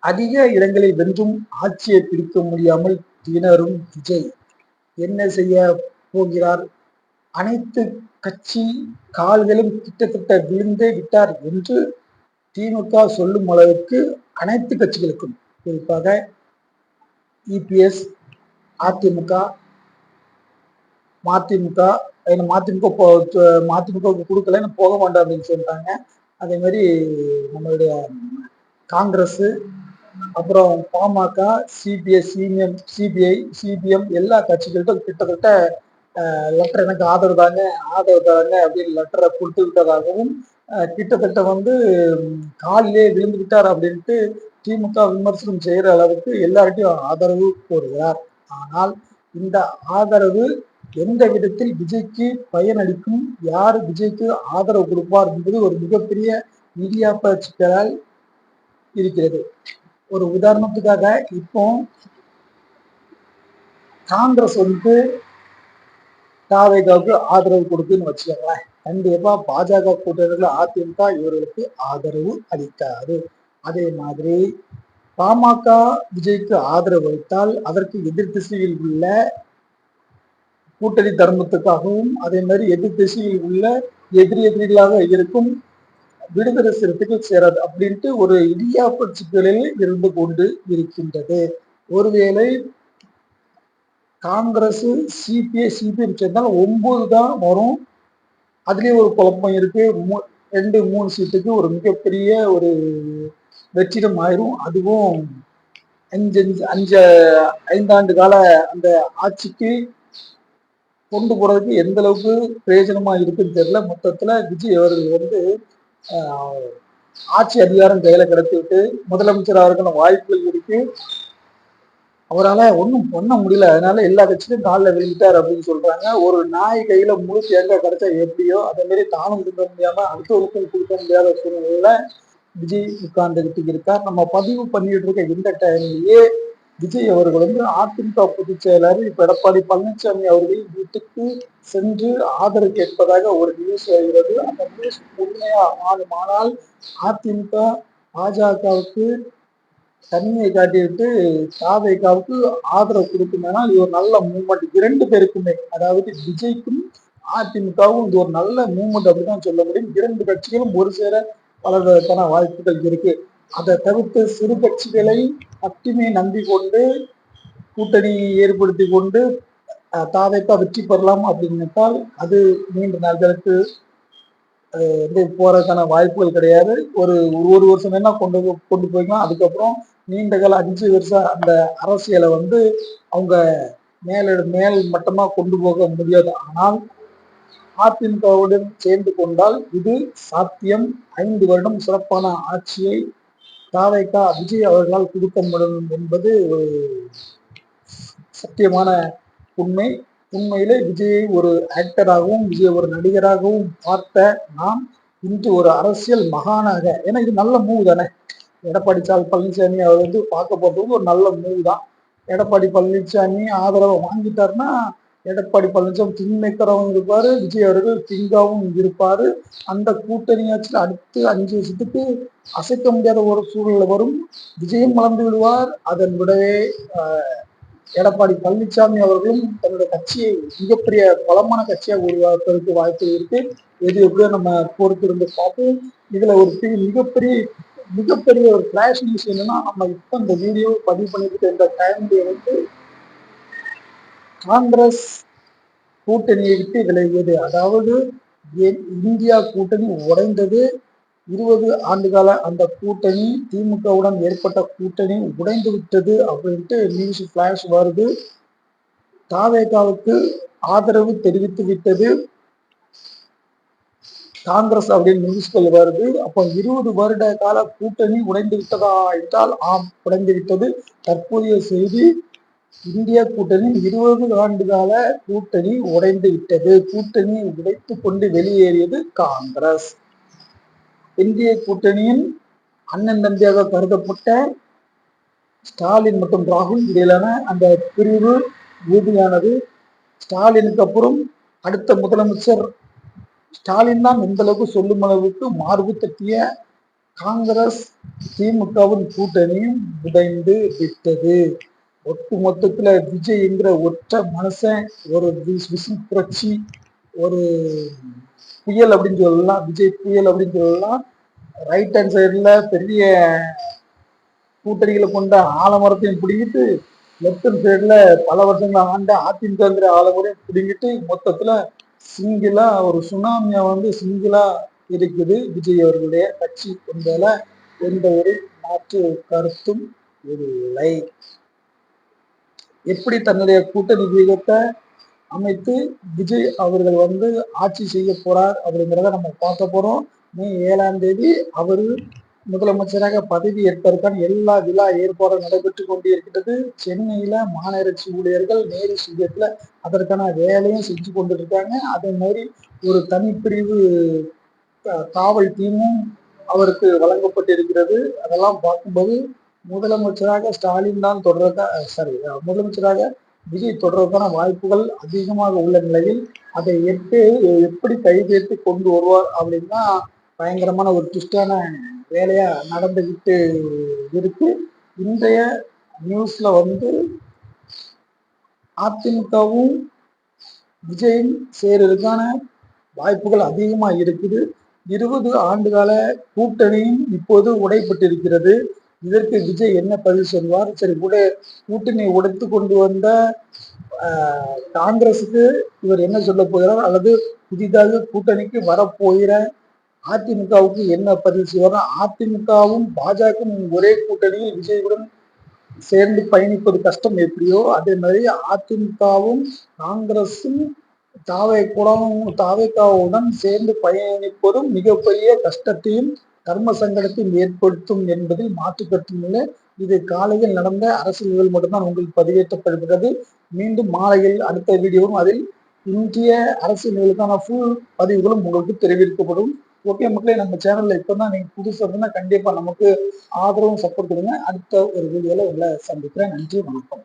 அதிக இடங்களை வென்றும் ஆட்சியை பிடிக்க முடியாமல் திணறும் விஜய் என்ன செய்ய போகிறார்? அனைத்து கட்சி கால்களும் கிட்டத்தட்ட விழுந்தே விட்டார் என்று திமுக சொல்லும் அளவுக்கு அனைத்து கட்சிகளுக்கும், குறிப்பாக இபிஎஸ், அதிமுக, மதிமுக, மதிமுகவுக்கு கொடுக்கல போக மாட்டோம் அப்படின்னு சொல்லிட்டாங்க. அதே மாதிரி நம்மளுடைய காங்கிரஸ், அப்புறம் பாமக, சிபிஎம் எல்லா கட்சிகள்கிட்ட கிட்டத்தட்ட லெட்டர் எனக்கு ஆதரவு தாங்க அப்படின்னு லெட்டரை கொடுத்து விட்டதாகவும், கிட்டத்தட்ட காலிலே விழுந்து விட்டார் அப்படின்ட்டு திமுக விமர்சனம் செய்யற அளவுக்கு எல்லார்ட்டையும் ஆதரவு கோருகிறார். ஆனால் இந்த ஆதரவு எந்த விதத்தில் விஜய்க்கு பயனளிக்கும், யார் விஜய்க்கு ஆதரவு கொடுப்பார் என்பது ஒரு மிகப்பெரிய இடியாப்ப சிக்கலால் இருக்கிறது. ஒரு உதாரணத்துக்காக இப்போ காங்கிரஸ் தாவேகாவுக்கு ஆதரவு கொடுக்குன்னு வச்சுக்கோங்களேன், கண்டிப்பா பாஜக கூட்டணியில் அதிமுக இவர்களுக்கு ஆதரவு அளிக்காது. அதே மாதிரி பாமக விஜய்க்கு ஆதரவு அளித்தால் அதற்கு எதிர் திசையில் உள்ள கூட்டணி தர்மத்துக்காகவும், அதே மாதிரி எதிர் திசையில் உள்ள எதிரிகளாக இருக்கும் விடுதலை சிறுத்தைகள் சேராது அப்படின்ட்டு ஒரு இடியாப்ப சிக்கலில் இருந்து கொண்டு இருக்கின்றது. ஒருவேளை காங்கிரஸ், சிபிஎம் சேர்ந்தால் 9 தான் வரும். அதுலயே ஒரு குழப்பம் இருக்கு. 2-3 சீட்டுக்கு ஒரு மிகப்பெரிய ஒரு வெற்றிடம் ஆயிரும். அதுவும் 5 கால அந்த ஆட்சிக்கு கொண்டு போறதுக்கு எந்த அளவுக்கு பிரயோஜனமா இருக்குன்னு தெரியல. மொத்தத்துல விஜய் அவர்கள் ஆட்சி அதிகாரம் கையில கிடைத்துவிட்டு முதலமைச்சர் அவருக்கான வாய்ப்புகள் இருக்கு. அவரால் ஒன்றும் பண்ண முடியல. அதனால எல்லா கட்சியும் காலில் விழுந்துட்டார் அப்படின்னு சொல்றாங்க. ஒரு நாய் கையில முழு தேங்காய் கிடைச்சா எப்படியோ அதே மாதிரி தானும் கொடுக்க முடியாம அடுத்தவருக்கும் கொடுக்க முடியாத சூழ்நிலையில விஜய் உட்கார்ந்துகிட்டு இருக்கார். நம்ம பதிவு பண்ணிட்டு இருக்க இந்த டைம்லயே விஜய் அவர்கள் அதிமுக பொதுச் செயலாளர் இப்ப எடப்பாடி பழனிசாமி அவர்களின் வீட்டுக்கு சென்று ஆதரவு கேட்பதாக ஒரு நியூஸ் வருகிறது. அந்த நியூஸ் உண்மையா ஆனால் அதிமுக பாஜகவுக்கு தண்ணியை காட்டிவிட்டு தாவேகாவுக்கு ஆதரவு கொடுக்கும்னா இது ஒரு நல்ல மூவ்மெண்ட். 2 பேருக்குமே, அதாவது விஜய்க்கும் அதிமுகவும் இது ஒரு நல்ல மூவ்மெண்ட் அப்படிதான் சொல்ல முடியும். 2 கட்சிகளும் ஒரு சேர வளர்வதற்கான வாய்ப்புகள் இருக்கு. அதை தவிர்த்து சிறு கட்சிகளை மட்டுமே நம்பி கொண்டு கூட்டணி ஏற்படுத்தி கொண்டு தாவேகா வெற்றி பெறலாம் அப்படின்னு நினைத்தால் அது நீண்ட நாட்களுக்கு போறதுக்கான வாய்ப்புகள் கிடையாது. ஒரு வருஷம் வேணா கொண்டு போய்க்கலாம். அதுக்கப்புறம் நீண்ட கால 5 வருஷம் அந்த அரசியலை அவங்க மேல் மட்டமா கொண்டு போக முடியாது. ஆனால் அதிமுகவுடன் சேர்ந்து கொண்டால் இது சாத்தியம். 5 வருடம் சிறப்பான ஆட்சியை தாவேகா விஜய் அவர்களால் கொடுக்க முடியும் என்பது ஒரு சத்தியமான உண்மை. உண்மையிலே விஜயை ஒரு ஆக்டராகவும் விஜய் ஒரு நடிகராகவும் பார்த்த நாம் இன்று ஒரு அரசியல் மகானாக, ஏன்னா இது நல்ல மூவ் தானே. எடப்பாடி பழனிசாமி அவர் பார்க்க போறது ஒரு நல்ல மூவ் தான். எடப்பாடி பழனிசாமி ஆதரவை வாங்கிட்டாருன்னா எடப்பாடி பழனிசாமி கிங் மேக்கராகவும் இருப்பாரு, விஜய் அவர்கள் கிங்காவும் இருப்பாரு. அந்த கூட்டணியாச்சும் அடுத்து 5 வருஷத்துக்கு அசைக்க முடியாத ஒரு சூழ்நிலை வரும். விஜயும் வளர்ந்து விடுவார். அதன் விடவே எடப்பாடி பழனிசாமி அவர்களும் தன்னுடைய கட்சியை மிகப்பெரிய பலமான கட்சியாக உருவாக்குவதற்கு வாய்ப்பு இருக்கு. எது எப்படியோ நம்ம பொறுத்திருந்து பார்ப்போம். இதுல ஒரு மிகப்பெரிய ஒரு ஃபிளாஷ் நியூஸ் என்னன்னா, நம்ம இப்ப இந்த வீடியோ பதிவு பண்ணிட்டு இந்த டைம்ல காங்கிரஸ் கூட்டணியை விட்டு விலகியது. அதாவது இந்தியா கூட்டணி உடைந்தது. 20 ஆண்டுகால அந்த கூட்டணி, திமுகவுடன் ஏற்பட்ட கூட்டணி உடைந்து விட்டது அப்படின்ட்டு நியூஸ் பிளாஷ் வருது. தாவேகாவுக்கு ஆதரவு தெரிவித்து விட்டது காங்கிரஸ் அப்படின்னு நியூஸ்கள் வருது. அப்போ 20 வருட கால கூட்டணி உடைந்து விட்டதா என்றால் ஆம், உடைந்து விட்டது. தற்போதைய செய்தி, இந்திய கூட்டணி 20 ஆண்டு கால கூட்டணி உடைந்து விட்டது. கூட்டணி உடைத்து கொண்டு வெளியேறியது காங்கிரஸ். இந்திய கூட்டணியின் அண்ணன் தம்பியாக கருதப்பட்ட ஸ்டாலின் மற்றும் ராகுல் இடையிலான அந்த பிரிவு உறுதியானது. ஸ்டாலினுக்கு அப்புறம் அடுத்த முதலமைச்சர் ஸ்டாலின் தான் எந்த அளவுக்கு சொல்லும் அளவுக்கு மார்பு தட்டிய காங்கிரஸ் திமுகவின் கூட்டணியும் உடைந்து விட்டது. ஒட்டு மொத்தத்துல விஜய் என்கிற ஒற்ற மனுஷன் ஒரு புரட்சி, ஒரு புயல் அப்படின்னு சொல்லலாம். விஜய் புயல் அப்படின்னு சொல்லலாம். ரைட் ஹேண்ட் சைடுல பெரிய கூட்டணிகளை கொண்ட ஆலமரத்தையும் பிடிங்கிட்டு, லெப்ட் ஹேண்ட் சைடுல பல வருஷங்கள் ஆண்ட அதிமுகங்கிற ஆலமரையும் பிடிங்கிட்டு, மொத்தத்துல சிங்கிளா ஒரு சுனாமியா சிங்கிளா இருக்குது விஜய் அவர்களுடைய கட்சி என்பதில் எந்த ஒரு மாற்று கருத்தும் இல்லை. எப்படி தன்னுடைய கூட்டணி வியூகத்தை அமைத்து விஜய் அவர்கள் ஆட்சி செய்ய போறார் அப்படிங்கிறத நம்ம பார்க்க போறோம். மே 7ஆம் தேதி அவரு முதலமைச்சராக பதவி ஏற்பதற்கான எல்லா விழா ஏற்பாடும் நடைபெற்று கொண்டு இருக்கிறது. சென்னையில மாநகராட்சி ஊழியர்கள் நேரு ஸ்டேடியத்துல அதற்கான வேலையும் செஞ்சு கொண்டு இருக்காங்க. அதே மாதிரி ஒரு தனிப்பிரிவு காவல் டீமும் அவருக்கு வழங்கப்பட்டிருக்கிறது. அதெல்லாம் பார்க்கும்போது முதலமைச்சராக ஸ்டாலின் தான் முதலமைச்சராக விஜய் தொடர்வதற்கான வாய்ப்புகள் அதிகமாக உள்ள நிலையில் அதை எப்படி கைதேர்த்து கொண்டு வருவார் அப்படின்னா பயங்கரமான ஒரு ட்விஸ்டான வேலையா நடந்துகிட்டு இருக்கு. இன்றைய நியூஸ்ல அதிமுகவும் விஜயும் சேர்றதுக்கான வாய்ப்புகள் அதிகமா இருக்குது. 20 ஆண்டுகால கூட்டணியும் இப்போது உடைப்பட்டிருக்கிறது. இதற்கு விஜய் என்ன பதில் சொல்வார்? சரி, கூட்டணி உடைத்து கொண்டு வந்த காங்கிரசுக்கு இவர் என்ன சொல்ல போகிறார், அல்லது புதிதாக கூட்டணிக்கு வரப்போகிற அதிமுகவுக்கு என்ன பதில் செய்வார்? அதிமுகவும் பாஜகவும் ஒரே கூட்டணியில் விஜயுடன் சேர்ந்து பயணிப்பது கஷ்டம் எப்படியோ, அதே மாதிரி அதிமுகவும் காங்கிரசும் தாவேக்காவுடன் சேர்ந்து பயணிப்பதும் மிகப்பெரிய கஷ்டத்தையும் கர்ம சங்கடத்தையும் ஏற்படுத்தும் என்பதில் மாற்று கருத்தும் இல்லை. இது காலையில் நடந்த அரசியல்கள் மட்டும்தான் உங்களுக்கு பதிவேற்றப்படுகிறது. மீண்டும் மாலையில் அடுத்த வீடியோவும் அதில் இந்திய அரசியல்களுக்கான ஃபுல் பதிவுகளும் உங்களுக்கு தெரிவிக்கப்படும். ஓகே மக்களே, நம்ம சேனல்ல இப்பதான் நீங்க புதுசா இருந்தா கண்டிப்பா நமக்கு ஆதரவும் சப்போர்ட் கொடுங்க. அடுத்த ஒரு வீடியோல உங்களை சந்திக்கிறேன். நன்றி, வணக்கம்.